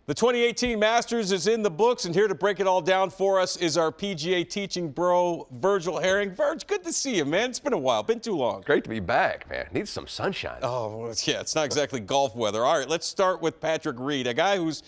The 2018 Masters is in the books, and here to break it all down for us is our PGA teaching bro, Virgil Herring. Virg, good to see you, man. It's been a while. Been too long. Great to be back, man. Needs some sunshine. Oh, well, yeah, it's not exactly golf weather. All right, let's start with Patrick Reed, a guy who's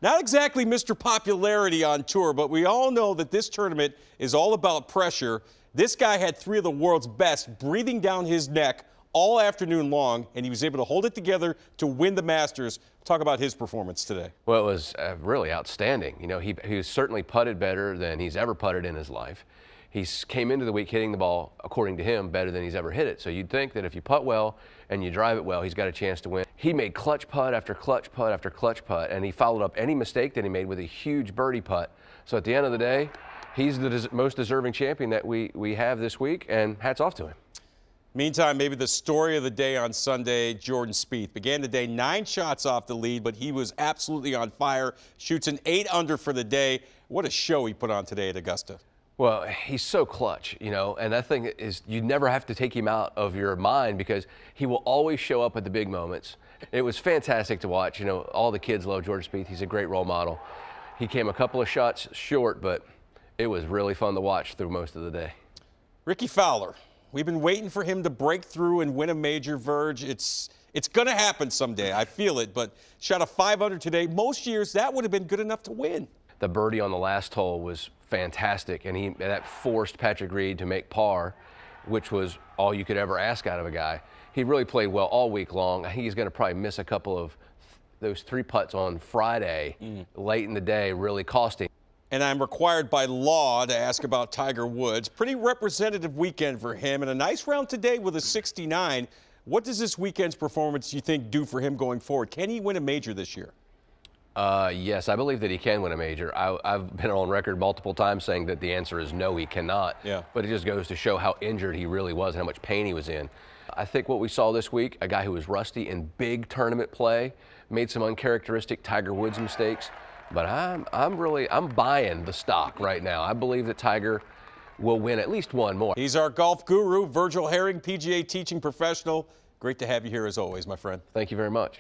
not exactly Mr. Popularity on tour, but we all know that this tournament is all about pressure. This guy had three of the world's best breathing down his neck all afternoon long, and he was able to hold it together to win the Masters. Talk about his performance today. Well, it was really outstanding. You know, he certainly putted better than he's ever putted in his life. He came into the week hitting the ball, according to him, better than he's ever hit it. So you'd think that if you putt well and you drive it well, he's got a chance to win. He made clutch putt after clutch putt after clutch putt, and he followed up any mistake that he made with a huge birdie putt. So at the end of the day, he's the most deserving champion that we have this week, and hats off to him. Meantime, maybe the story of the day on Sunday, Jordan Spieth. Began the day 9 shots off the lead, but he was absolutely on fire. Shoots an 8 under for the day. What a show he put on today at Augusta. Well, he's so clutch, you know, and that thing is you never have to take him out of your mind because he will always show up at the big moments. It was fantastic to watch. You know, all the kids love Jordan Spieth. He's a great role model. He came a couple of shots short, but it was really fun to watch through most of the day. Rickie Fowler. We've been waiting for him to break through and win a major, Verge. It's going to happen someday. I feel it, but shot a 5 under today. Most years, that would have been good enough to win. The birdie on the last hole was fantastic, and that forced Patrick Reed to make par, which was all you could ever ask out of a guy. He really played well all week long. I think he's going to probably miss a couple of those 3 putts on Friday late in the day, really costing. And I'm required by law to ask about Tiger Woods. Pretty representative weekend for him, and a nice round today with a 69. What does this weekend's performance, you think, do for him going forward? Can he win a major this year? Yes, I believe that he can win a major. I've been on record multiple times saying that the answer is no, he cannot. Yeah. But it just goes to show how injured he really was and how much pain he was in. I think what we saw this week, a guy who was rusty in big tournament play, made some uncharacteristic Tiger Woods mistakes. But I'm buying the stock right now. I believe that Tiger will win at least one more. He's our golf guru, Virgil Herring, PGA teaching professional. Great to have you here as always, my friend. Thank you very much.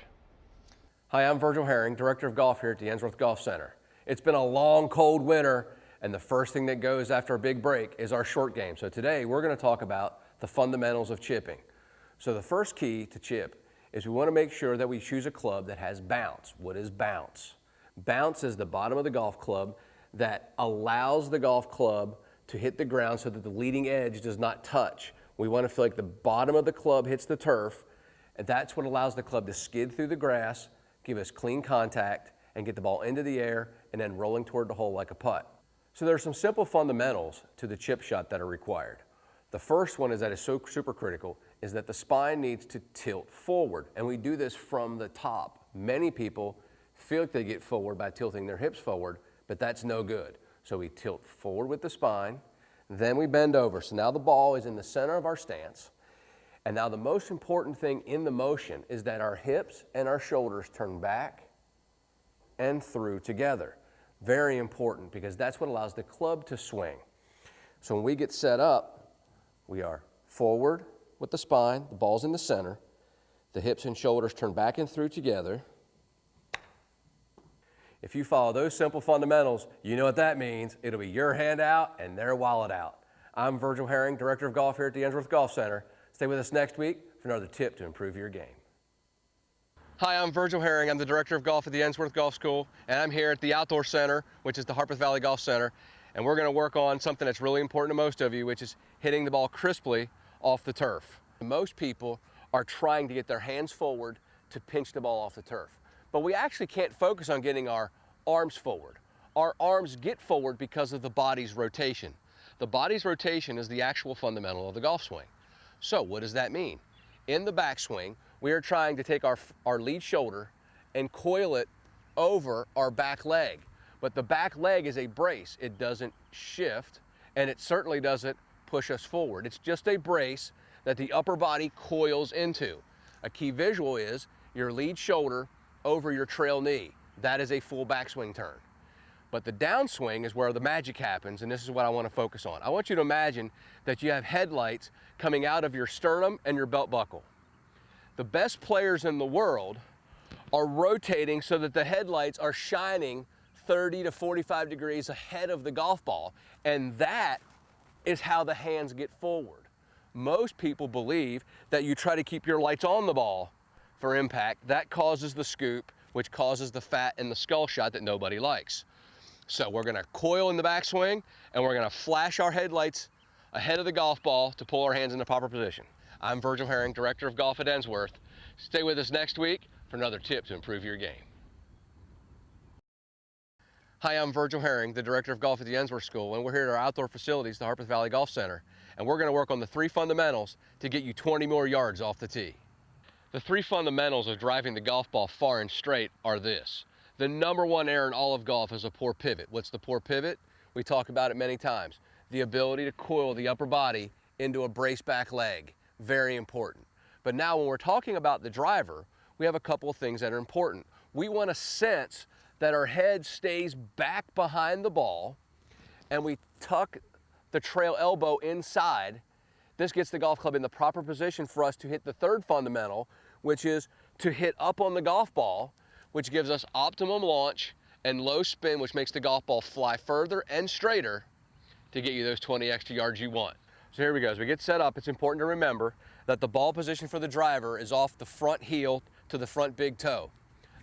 Hi, I'm Virgil Herring, Director of Golf here at the Ainsworth Golf Center. It's been a long, cold winter, and the first thing that goes after a big break is our short game. So today we're going to talk about the fundamentals of chipping. So the first key to chip is we want to make sure that we choose a club that has bounce. What is bounce? Bounce is the bottom of the golf club that allows the golf club to hit the ground so that the leading edge does not touch. We want to feel like the bottom of the club hits the turf, and that's what allows the club to skid through the grass, give us clean contact, and get the ball into the air and then rolling toward the hole like a putt. So there are some simple fundamentals to the chip shot that are required. The first one is that is so super critical is that the spine needs to tilt forward, and we do this from the top. Many people feel like they get forward by tilting their hips forward, but that's no good. So we tilt forward with the spine, then we bend over. So now the ball is in the center of our stance. And now the most important thing in the motion is that our hips and our shoulders turn back and through together. Very important because that's what allows the club to swing. So when we get set up, we are forward with the spine, the ball's in the center, the hips and shoulders turn back and through together. If you follow those simple fundamentals, you know what that means. It'll be your hand out and their wallet out. I'm Virgil Herring, Director of Golf here at the Ainsworth Golf Center. Stay with us next week for another tip to improve your game. Hi, I'm Virgil Herring. I'm the Director of Golf at the Ainsworth Golf School, and I'm here at the Outdoor Center, which is the Harpeth Valley Golf Center, and we're going to work on something that's really important to most of you, which is hitting the ball crisply off the turf. Most people are trying to get their hands forward to pinch the ball off the turf. But we actually can't focus on getting our arms forward. Our arms get forward because of the body's rotation. The body's rotation is the actual fundamental of the golf swing. So what does that mean? In the backswing, we are trying to take our lead shoulder and coil it over our back leg. But the back leg is a brace. It doesn't shift, and it certainly doesn't push us forward. It's just a brace that the upper body coils into. A key visual is your lead shoulder over your trail knee. That is a full backswing turn. But the downswing is where the magic happens, and this is what I want to focus on. I want you to imagine that you have headlights coming out of your sternum and your belt buckle. The best players in the world are rotating so that the headlights are shining 30 to 45 degrees ahead of the golf ball. And that is how the hands get forward. Most people believe that you try to keep your lights on the ball for impact. That causes the scoop, which causes the fat in the skull shot that nobody likes. So we're gonna coil in the backswing, and we're gonna flash our headlights ahead of the golf ball to pull our hands in the proper position. I'm Virgil Herring, Director of Golf at Ensworth. Stay with us next week for another tip to improve your game. Hi, I'm Virgil Herring, the Director of Golf at the Ensworth School, and we're here at our outdoor facilities, the Harpeth Valley Golf Center, and we're going to work on the 3 fundamentals to get you 20 more yards off the tee. The 3 fundamentals of driving the golf ball far and straight are this. The #1 error in all of golf is a poor pivot. What's the poor pivot? We talk about it many times. The ability to coil the upper body into a brace back leg. Very important. But now when we're talking about the driver, we have a couple of things that are important. We want to sense that our head stays back behind the ball, and we tuck the trail elbow inside. This gets the golf club in the proper position for us to hit the 3rd fundamental, which is to hit up on the golf ball, which gives us optimum launch and low spin, which makes the golf ball fly further and straighter to get you those 20 extra yards you want. So here we go. As we get set up, it's important to remember that the ball position for the driver is off the front heel to the front big toe.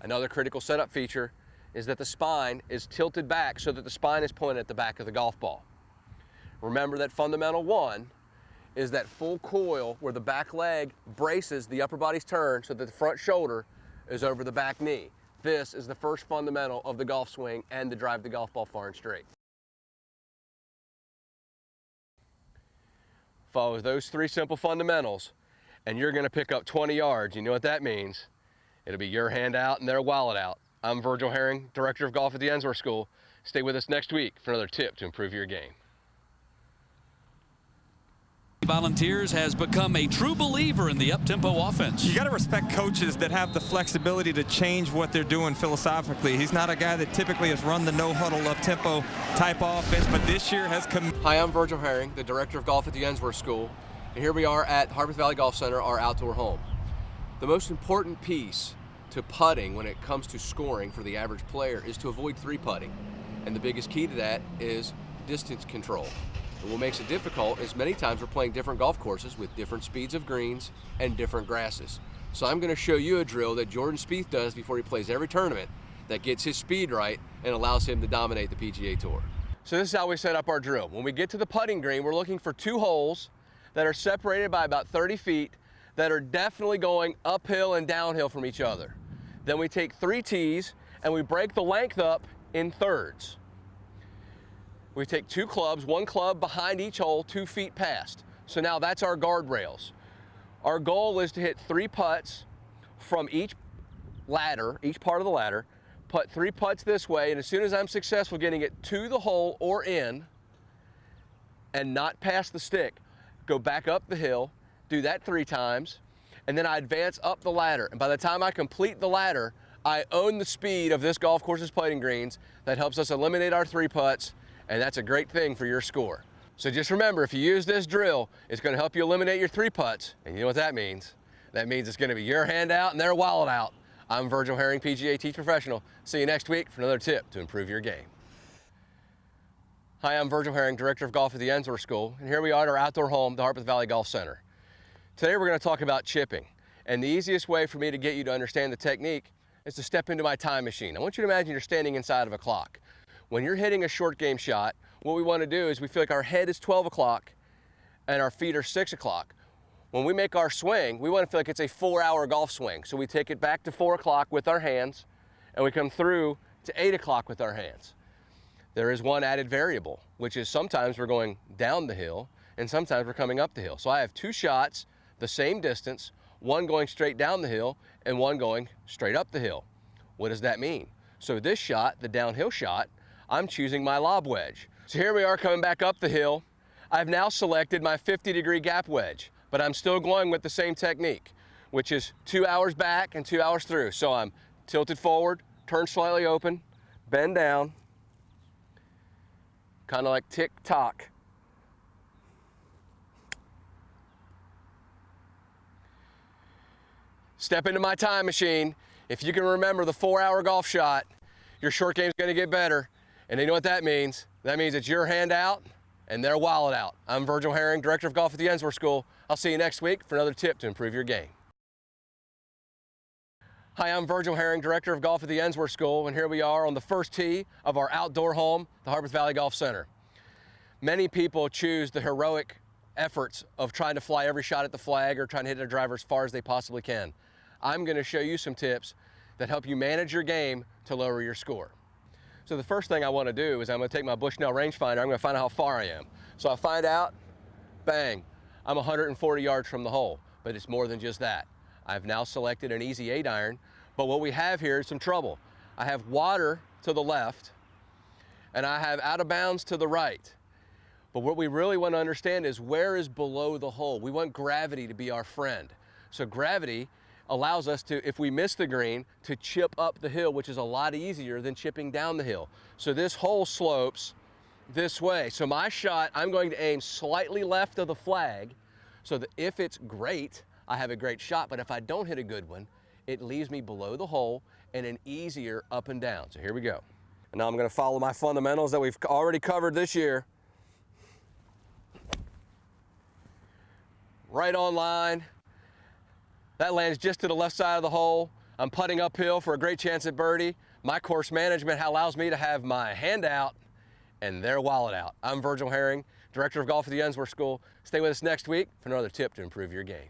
Another critical setup feature is that the spine is tilted back so that the spine is pointed at the back of the golf ball. Remember that fundamental 1 is that full coil where the back leg braces the upper body's turn so that the front shoulder is over the back knee. This is the first fundamental of the golf swing and to drive the golf ball far and straight. Follow those 3 simple fundamentals and you're going to pick up 20 yards. You know what that means? It'll be your hand out and their wallet out. I'm Virgil Herring, Director of Golf at the Ensworth School. Stay with us next week for another tip to improve your game. Volunteers has become a true believer in the up-tempo offense. You got to respect coaches that have the flexibility to change what they're doing philosophically. He's not a guy that typically has run the no-huddle up-tempo type offense, but this year has come. Hi, I'm Virgil Herring, the Director of Golf at the Ensworth School, and here we are at Harpeth Valley Golf Center, our outdoor home. The most important piece to putting when it comes to scoring for the average player is to avoid 3-putting, and the biggest key to that is distance control. And what makes it difficult is many times we're playing different golf courses with different speeds of greens and different grasses. So I'm going to show you a drill that Jordan Spieth does before he plays every tournament that gets his speed right and allows him to dominate the PGA Tour. So this is how we set up our drill. When we get to the putting green, we're looking for 2 holes that are separated by about 30 feet that are definitely going uphill and downhill from each other. Then we take 3 tees and we break the length up in thirds. We take 2 clubs, 1 club behind each hole, 2 feet past. So now that's our guardrails. Our goal is to hit 3 putts from each ladder, each part of the ladder, put 3 putts this way, and as soon as I'm successful getting it to the hole or in and not past the stick, go back up the hill, do that 3 times, and then I advance up the ladder. And by the time I complete the ladder, I own the speed of this golf course's putting greens. That helps us eliminate our 3 putts, and that's a great thing for your score. So just remember, if you use this drill, it's going to help you eliminate your 3 putts. And you know what that means? That means it's going to be your hand out and their wallet out. I'm Virgil Herring, PGA Teach Professional. See you next week for another tip to improve your game. Hi, I'm Virgil Herring, Director of Golf at the Ensworth School, and here we are at our outdoor home, the Harpeth Valley Golf Center. Today we're going to talk about chipping, and the easiest way for me to get you to understand the technique is to step into my time machine. I want you to imagine you're standing inside of a clock. When you're hitting a short game shot, what we want to do is we feel like our head is 12 o'clock and our feet are 6 o'clock. When we make our swing, we want to feel like it's a 4-hour golf swing. So we take it back to 4 o'clock with our hands, and we come through to 8 o'clock with our hands. There is one added variable, which is sometimes we're going down the hill and sometimes we're coming up the hill. So I have 2 shots, the same distance, one going straight down the hill and one going straight up the hill. What does that mean? So this shot, the downhill shot, I'm choosing my lob wedge. So here we are coming back up the hill. I've now selected my 50-degree gap wedge, but I'm still going with the same technique, which is 2 hours back and 2 hours through. So I'm tilted forward, turn slightly open, bend down, kind of like tick-tock. Step into my time machine. If you can remember the 4-hour golf shot, your short game's gonna get better. And you know what that means? That means it's your hand out and their wallet out. I'm Virgil Herring, Director of Golf at the Ensworth School. I'll see you next week for another tip to improve your game. Hi, I'm Virgil Herring, Director of Golf at the Ensworth School, and here we are on the first tee of our outdoor home, the Harpeth Valley Golf Center. Many people choose the heroic efforts of trying to fly every shot at the flag or trying to hit their driver as far as they possibly can. I'm going to show you some tips that help you manage your game to lower your score. So the first thing I want to do is I'm going to take my Bushnell rangefinder. I'm going to find out how far I am. So I find out, bang, I'm 140 yards from the hole, but it's more than just that. I've now selected an easy 8-iron, but what we have here is some trouble. I have water to the left, and I have out of bounds to the right. But what we really want to understand is where is below the hole. We want gravity to be our friend. So gravity allows us to, if we miss the green, to chip up the hill, which is a lot easier than chipping down the hill. So this hole slopes this way. So my shot, I'm going to aim slightly left of the flag so that if it's great, I have a great shot. But if I don't hit a good one, it leaves me below the hole and an easier up and down. So here we go. And now I'm going to follow my fundamentals that we've already covered this year. Right on line. That lands just to the left side of the hole. I'm putting uphill for a great chance at birdie. My course management allows me to have my hand out and their wallet out. I'm Virgil Herring, Director of Golf at the Ensworth School. Stay with us next week for another tip to improve your game.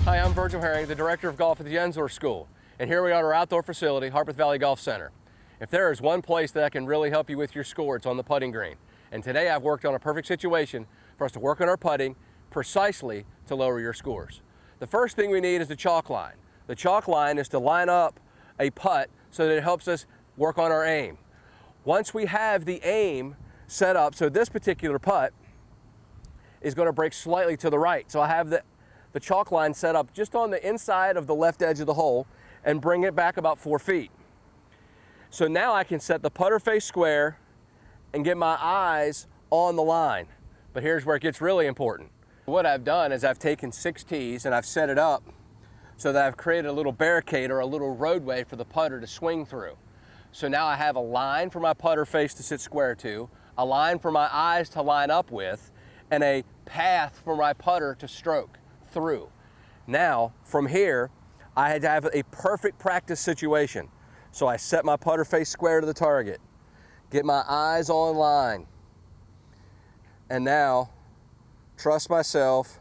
Hi, I'm Virgil Herring, the Director of Golf at the Ensworth School. And here we are at our outdoor facility, Harpeth Valley Golf Center. If there is one place that can really help you with your score, it's on the putting green. And today I've worked on a perfect situation for us to work on our putting precisely to lower your scores. The first thing we need is the chalk line. The chalk line is to line up a putt so that it helps us work on our aim. Once we have the aim set up, so this particular putt is going to break slightly to the right. So I have the chalk line set up just on the inside of the left edge of the hole and bring it back about 4 feet. So now I can set the putter face square and get my eyes on the line. But here's where it gets really important. What I've done is I've taken 6 tees and I've set it up so that I've created a little barricade or a little roadway for the putter to swing through. So now I have a line for my putter face to sit square to, a line for my eyes to line up with, and a path for my putter to stroke through. Now, from here, I had to have a perfect practice situation. So I set my putter face square to the target, get my eyes on line, and now trust myself.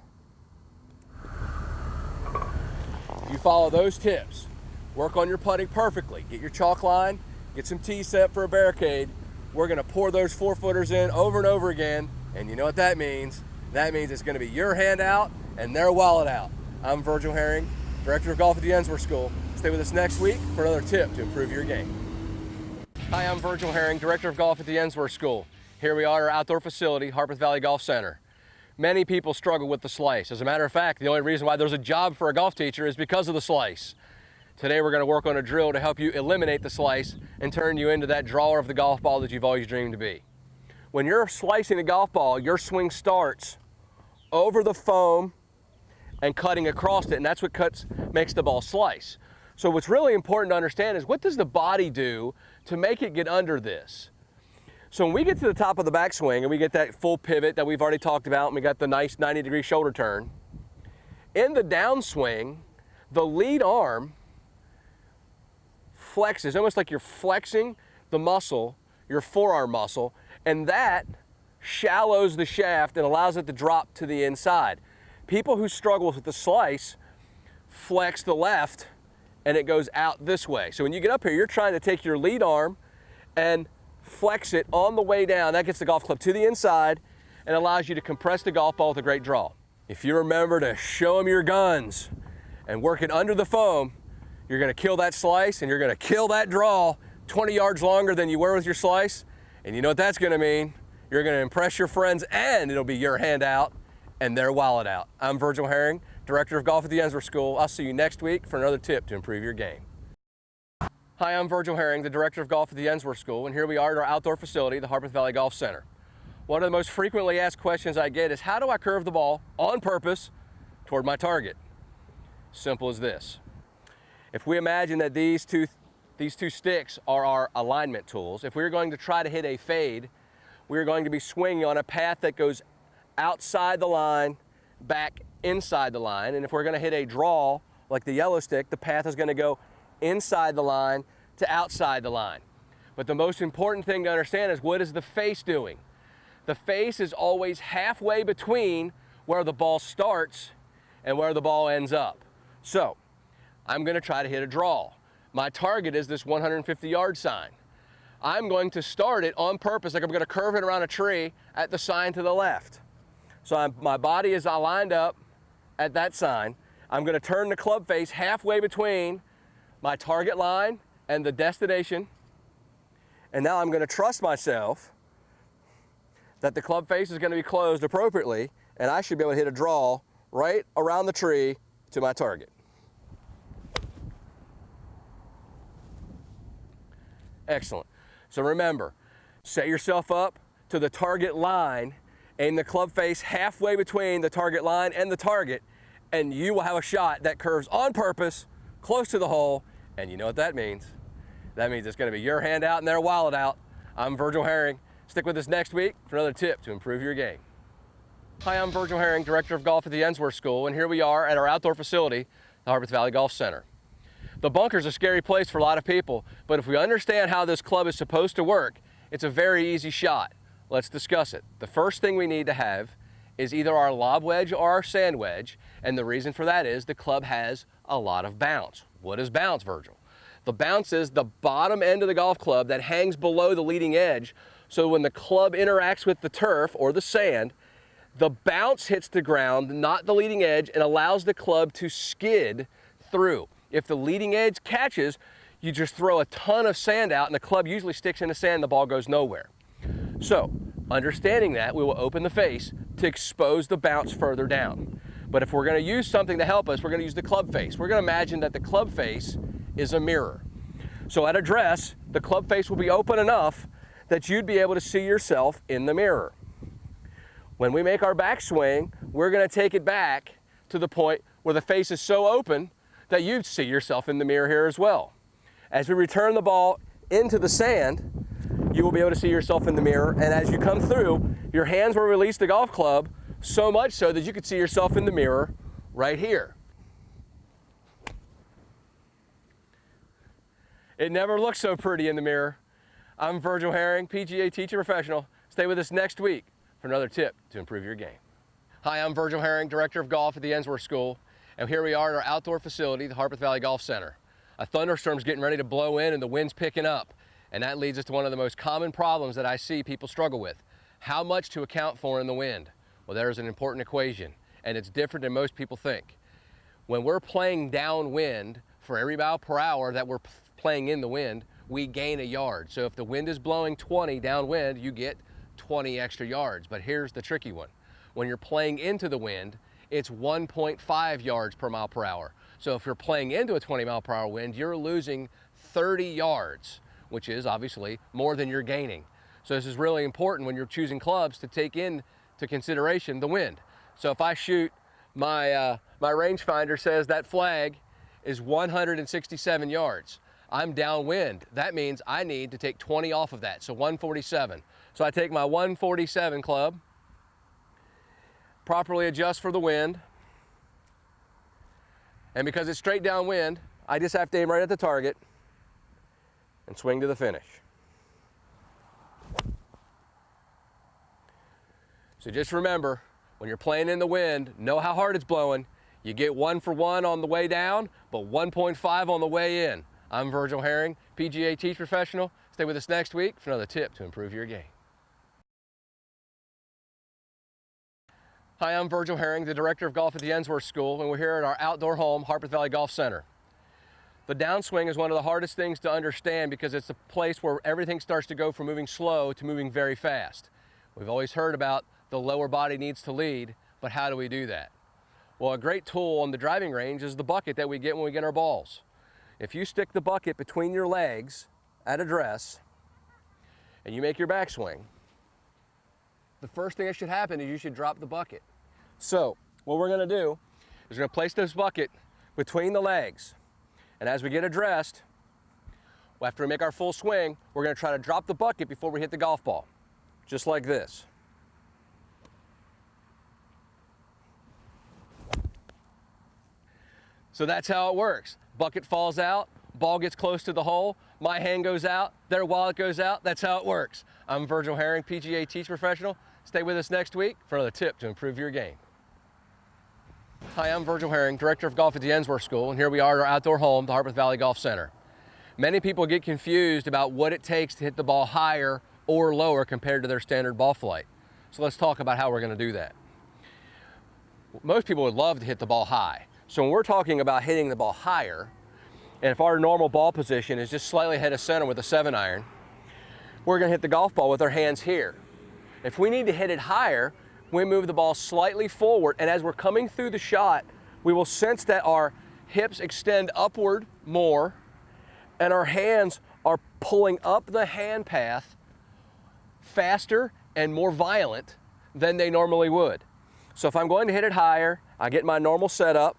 You follow those tips. Work on your putting perfectly. Get your chalk line, get some tees set for a barricade. We're gonna pour those 4-footers in over and over again. And you know what that means? That means it's gonna be your hand out and their wallet out. I'm Virgil Herring, Director of Golf at the Ensworth School. Stay with us next week for another tip to improve your game. Hi, I'm Virgil Herring, Director of Golf at the Ensworth School. Here we are at our outdoor facility, Harpeth Valley Golf Center. Many people struggle with the slice. As a matter of fact, the only reason why there's a job for a golf teacher is because of the slice. Today we're going to work on a drill to help you eliminate the slice and turn you into that drawer of the golf ball that you've always dreamed to be. When you're slicing a golf ball, your swing starts over the foam and cutting across it, and that's what makes the ball slice. So what's really important to understand is what does the body do to make it get under this? So when we get to the top of the backswing and we get that full pivot that we've already talked about, and we got the nice 90-degree shoulder turn, in the downswing, the lead arm flexes, almost like you're flexing the muscle, your forearm muscle, and that shallows the shaft and allows it to drop to the inside. People who struggle with the slice flex the left and it goes out this way. So when you get up here, you're trying to take your lead arm and flex it on the way down. That gets the golf club to the inside and allows you to compress the golf ball with a great draw. If you remember to show them your guns and work it under the foam, you're going to kill that slice and you're going to kill that draw 20 yards longer than you were with your slice. And you know what that's going to mean? You're going to impress your friends and it'll be your hand out and their wallet out. I'm Virgil Herring, Director of Golf at the Ensworth School. I'll see you next week for another tip to improve your game. Hi, I'm Virgil Herring, the Director of Golf at the Ensworth School, and here we are at our outdoor facility, the Harpeth Valley Golf Center. One of the most frequently asked questions I get is, how do I curve the ball on purpose toward my target? Simple as this. If we imagine that these two sticks are our alignment tools, if we're going to try to hit a fade, we're going to be swinging on a path that goes outside the line, back inside the line. And if we're going to hit a draw, like the yellow stick, the path is going to go inside the line to outside the line. But the most important thing to understand is, what is the face doing? The face is always halfway between where the ball starts and where the ball ends up. So I'm going to try to hit a draw. My target is this 150-yard sign. I'm going to start it on purpose, like I'm going to curve it around a tree at the sign to the left. So my body is lined up at that sign. I'm going to turn the club face halfway between my target line and the destination. And now I'm going to trust myself that the club face is going to be closed appropriately, and I should be able to hit a draw right around the tree to my target. Excellent. So remember, set yourself up to the target line, aim the club face halfway between the target line and the target, and you will have a shot that curves on purpose close to the hole. And you know what that means? That means it's going to be your hand out and their wallet out. I'm Virgil Herring. Stick with us next week for another tip to improve your game. Hi, I'm Virgil Herring, Director of Golf at the Ensworth School, and here we are at our outdoor facility, the Harpeth Valley Golf Center. The bunker's a scary place for a lot of people, but if we understand how this club is supposed to work, it's a very easy shot. Let's discuss it. The first thing we need to have is either our lob wedge or our sand wedge, and the reason for that is the club has a lot of bounce. What is bounce, Virgil? The bounce is the bottom end of the golf club that hangs below the leading edge, so when the club interacts with the turf or the sand, the bounce hits the ground, not the leading edge, and allows the club to skid through. If the leading edge catches, you just throw a ton of sand out and the club usually sticks in the sand and the ball goes nowhere. So, understanding that, we will open the face to expose the bounce further down. But if we're going to use something to help us, we're going to use the club face. We're going to imagine that the club face is a mirror. So at address, the club face will be open enough that you'd be able to see yourself in the mirror. When we make our backswing, we're going to take it back to the point where the face is so open that you see yourself in the mirror here as well. As we return the ball into the sand, you will be able to see yourself in the mirror, and as you come through, your hands will release the golf club so much so that you can see yourself in the mirror right here. It never looks so pretty in the mirror. I'm Virgil Herring, PGA teacher professional. Stay with us next week for another tip to improve your game. Hi, I'm Virgil Herring, Director of Golf at the Ensworth School. And here we are at our outdoor facility, the Harpeth Valley Golf Center. A thunderstorm's getting ready to blow in and the wind's picking up. And that leads us to one of the most common problems that I see people struggle with. How much to account for in the wind? Well, there's an important equation, and it's different than most people think. When we're playing downwind, for every mile per hour that we're playing in the wind, we gain a yard. So if the wind is blowing 20 downwind, you get 20 extra yards. But here's the tricky one. When you're playing into the wind, it's 1.5 yards per mile per hour. So if you're playing into a 20 mile per hour wind, you're losing 30 yards, which is obviously more than you're gaining. So this is really important when you're choosing clubs to take into consideration the wind. So if I shoot my rangefinder says that flag is 167 yards. I'm downwind. That means I need to take 20 off of that, so 147. So I take my 147 club, properly adjust for the wind, and because it's straight downwind, I just have to aim right at the target and swing to the finish. So just remember, when you're playing in the wind, know how hard it's blowing. You get 1 for 1 on the way down, but 1.5 on the way in. I'm Virgil Herring, PGA teacher professional. Stay with us next week for another tip to improve your game. Hi, I'm Virgil Herring, the Director of Golf at the Ensworth School, and we're here at our outdoor home, Harpeth Valley Golf Center. The downswing is one of the hardest things to understand because it's a place where everything starts to go from moving slow to moving very fast. We've always heard about the lower body needs to lead, but how do we do that? Well, a great tool on the driving range is the bucket that we get when we get our balls. If you stick the bucket between your legs at address and you make your backswing, the first thing that should happen is you should drop the bucket. So what we're going to do is we're going to place this bucket between the legs. And as we get addressed, after we make our full swing, we're going to try to drop the bucket before we hit the golf ball, just like this. So that's how it works. Bucket falls out, ball gets close to the hole, my hand goes out, their wallet goes out. That's how it works. I'm Virgil Herring, PGA Teach Professional. Stay with us next week for another tip to improve your game. Hi, I'm Virgil Herring, Director of Golf at the Ensworth School, and here we are at our outdoor home, the Harpeth Valley Golf Center. Many people get confused about what it takes to hit the ball higher or lower compared to their standard ball flight. So let's talk about how we're going to do that. Most people would love to hit the ball high. So when we're talking about hitting the ball higher, and if our normal ball position is just slightly ahead of center with a 7-iron, we're going to hit the golf ball with our hands here. If we need to hit it higher, we move the ball slightly forward, and as we're coming through the shot, we will sense that our hips extend upward more, and our hands are pulling up the hand path faster and more violent than they normally would. So if I'm going to hit it higher, I get my normal setup,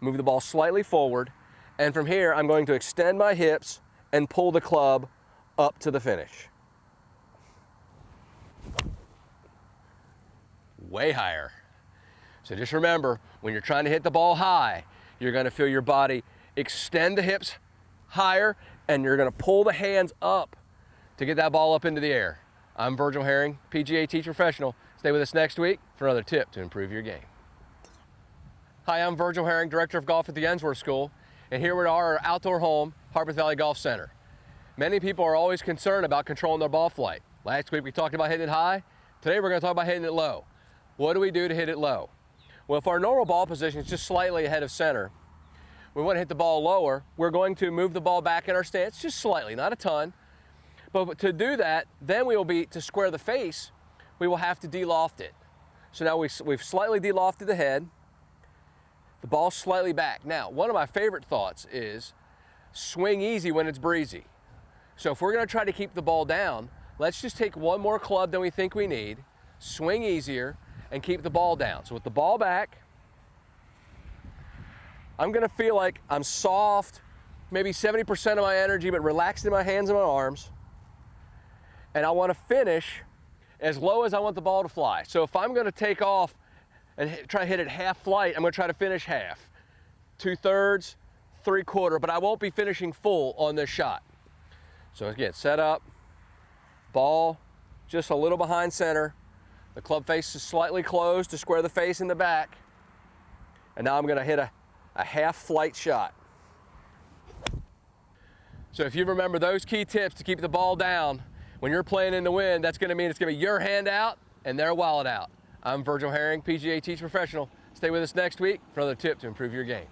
move the ball slightly forward, and from here I'm going to extend my hips and pull the club up to the finish. Way higher. So just remember, when you're trying to hit the ball high, you're going to feel your body extend the hips higher, and you're going to pull the hands up to get that ball up into the air. I'm Virgil Herring, PGA Teach Professional. Stay with us next week for another tip to improve your game. Hi, I'm Virgil Herring, Director of Golf at the Ensworth School, and here we are at our outdoor home, Harpeth Valley Golf Center. Many people are always concerned about controlling their ball flight. Last week we talked about hitting it high. Today we're going to talk about hitting it low. What do we do to hit it low? Well, if our normal ball position is just slightly ahead of center, we want to hit the ball lower, we're going to move the ball back in our stance, just slightly, not a ton. But to do that, then we will be, to square the face, we will have to de-loft it. So now we've slightly de-lofted the head, the ball's slightly back. Now, one of my favorite thoughts is swing easy when it's breezy. So if we're going to try to keep the ball down, let's just take one more club than we think we need, swing easier, and keep the ball down. So with the ball back, I'm going to feel like I'm soft, maybe 70% of my energy, but relaxed in my hands and my arms. And I want to finish as low as I want the ball to fly. So if I'm going to take off and try to hit it half flight, I'm going to try to finish half, 2/3, 3/4, but I won't be finishing full on this shot. So again, set up, ball just a little behind center. The club face is slightly closed to square the face in the back. And now I'm going to hit a half flight shot. So if you remember those key tips to keep the ball down, when you're playing in the wind, that's going to mean it's going to be your hand out and their wallet out. I'm Virgil Herring, PGA Teach Professional. Stay with us next week for another tip to improve your game.